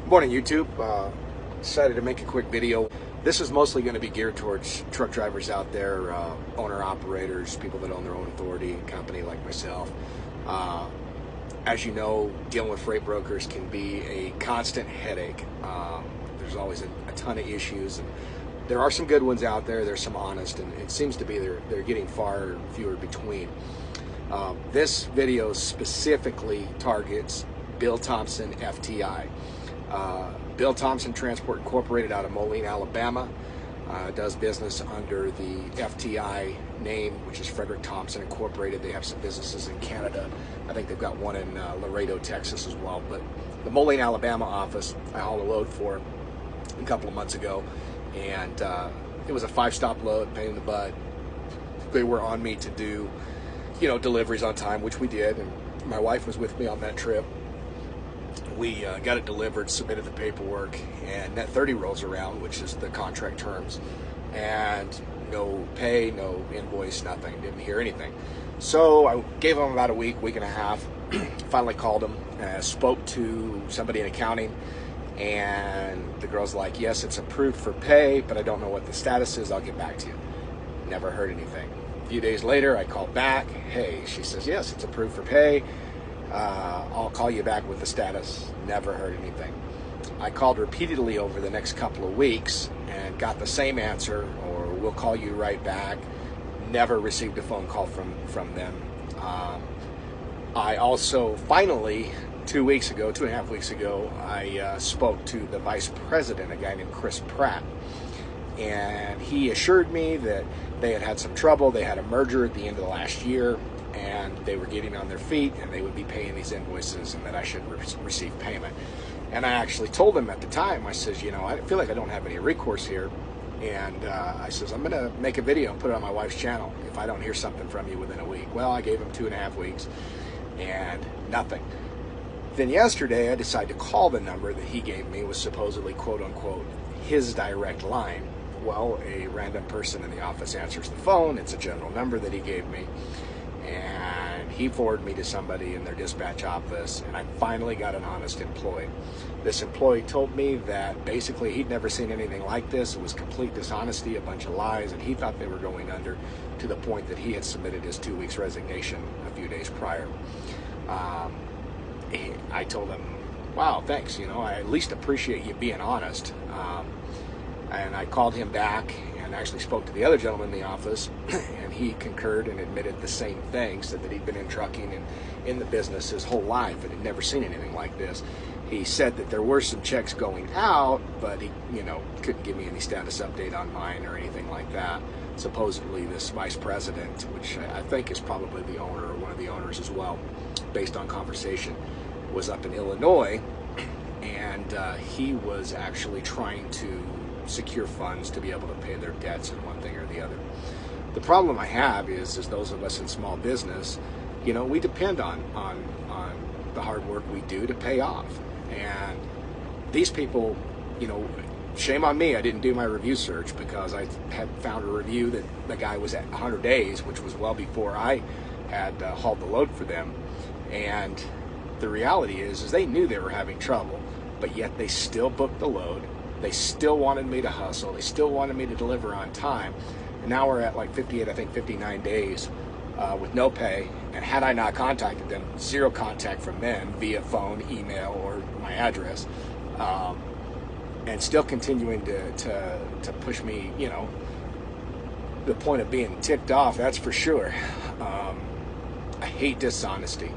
Morning, YouTube. Decided to make a quick video. This is mostly going to be geared towards truck drivers out there, owner-operators, people that own their own authority and company like myself. As you know, dealing with freight brokers can be a constant headache. There's always a ton of issues, and there are some good ones out there. There's some honest, and it seems to be they're getting far fewer between. This video specifically targets Bill Thompson, FTI. Bill Thompson Transport Incorporated out of Moline, Alabama, does business under the FTI name, which is Frederick Thompson Incorporated. They have some businesses in Canada. I think they've got one in Laredo, Texas as well. But the Moline, Alabama office, I hauled a load for a couple of months ago, and it was a 5-stop load, pain in the butt. They were on me to do, deliveries on time, which we did, and my wife was with me on that trip. We got it delivered, submitted the paperwork, and net 30 rolls around, which is the contract terms, and no pay, no invoice, nothing. Didn't hear anything. So I gave them about a week and a half. Finally called them, spoke to somebody in accounting, and the girl's like, yes, it's approved for pay, but I don't know what the status is. I'll get back to you. Never heard anything. A few days later, I called back. Hey, she says, yes, it's approved for pay. I'll call you back with the status. Never heard anything. I called repeatedly over the next couple of weeks and got the same answer, or we'll call you right back. Never received a phone call from them. I also finally, 2.5 weeks ago, I spoke to the vice president, a guy named Chris Pratt, and he assured me that they had some trouble. They had a merger at the end of the last year, and they were getting on their feet, and they would be paying these invoices, and that I should receive payment. And I actually told them at the time, I says, I feel like I don't have any recourse here, and I says, I'm going to make a video and put it on my wife's channel if I don't hear something from you within a week. Well, I gave them 2.5 weeks, and nothing. Then yesterday, I decided to call the number that he gave me, was supposedly, quote-unquote, his direct line. Well, a random person in the office answers the phone. It's a general number that he gave me, and he forwarded me to somebody in their dispatch office, and I finally got an honest employee. This employee told me that basically he'd never seen anything like this. It was complete dishonesty, a bunch of lies, and he thought they were going under, to the point that he had submitted his 2 weeks resignation a few days prior. I told him, wow, thanks, I at least appreciate you being honest. And I called him back and actually spoke to the other gentleman in the office, and he concurred and admitted the same thing, said that he'd been in trucking and in the business his whole life and had never seen anything like this. He said that there were some checks going out, but he, couldn't give me any status update on mine or anything like that. Supposedly this vice president, which I think is probably the owner or one of the owners as well, based on conversation, was up in Illinois, and he was actually trying to secure funds to be able to pay their debts in one thing or the other. The problem I have is those of us in small business, we depend on the hard work we do to pay off. And these people, shame on me, I didn't do my review search, because I had found a review that the guy was at 100 days, which was well before I had hauled the load for them. And the reality is they knew they were having trouble, but yet they still booked the load. They still wanted me to hustle. They still wanted me to deliver on time. And now we're at like 59 days with no pay. And had I not contacted them, zero contact from them via phone, email, or my address, and still continuing to push me, the point of being ticked off, that's for sure. I hate dishonesty.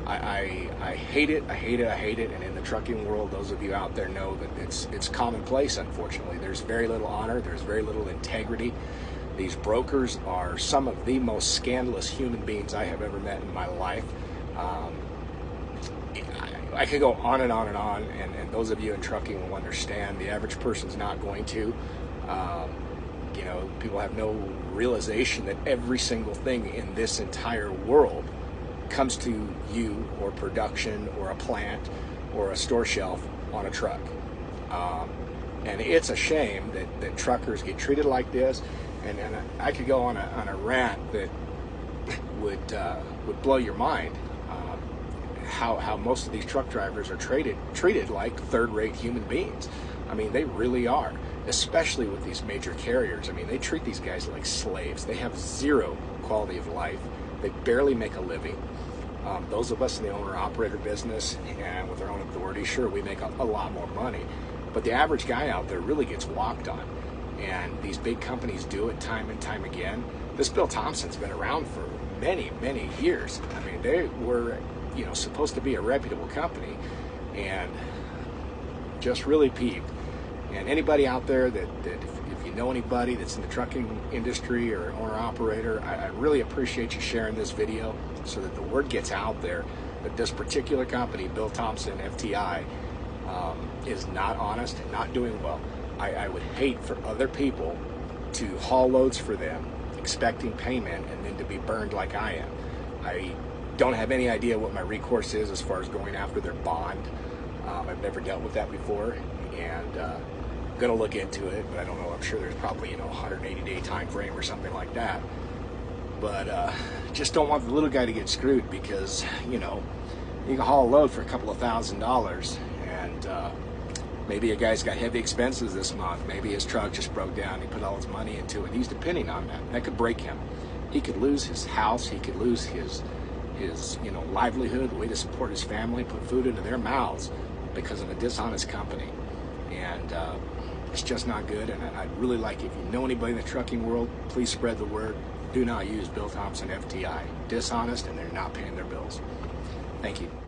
I hate it, and in the trucking world, those of you out there know that it's commonplace, unfortunately. There's very little honor, there's very little integrity. These brokers are some of the most scandalous human beings I have ever met in my life. I could go on and on and on, and those of you in trucking will understand. The average person's not going to. People have no realization that every single thing in this entire world comes to you, or production, or a plant, or a store shelf on a truck. And it's a shame that truckers get treated like this. And I could go on a rant that would blow your mind. How most of these truck drivers are treated like third-rate human beings. I mean, they really are, especially with these major carriers. I mean, they treat these guys like slaves. They have zero quality of life. They barely make a living. Those of us in the owner-operator business and with our own authority, sure, we make a lot more money. But the average guy out there really gets walked on. And these big companies do it time and time again. This Bill Thompson's been around for many, many years. I mean, they were, supposed to be a reputable company, and just really peeved. And anybody out there that if you know anybody that's in the trucking industry or owner operator, I really appreciate you sharing this video so that the word gets out there that this particular company, Bill Thompson, FTI, is not honest, not doing well. I would hate for other people to haul loads for them, expecting payment, and then to be burned like I am. I don't have any idea what my recourse is as far as going after their bond. I've never dealt with that before, and I'm going to look into it, but I don't know. I'm sure there's probably 180-day time frame or something like that. But just don't want the little guy to get screwed, because you can haul a load for a couple of $1,000s, and maybe a guy's got heavy expenses this month. Maybe his truck just broke down. He put all his money into it. He's depending on that. That could break him. He could lose his house. He could lose his livelihood, the way to support his family, put food into their mouths because of a dishonest company. And it's just not good. And I'd really like, if you know anybody in the trucking world, please spread the word. Do not use Bill Thompson FTI. Dishonest, and they're not paying their bills. Thank you.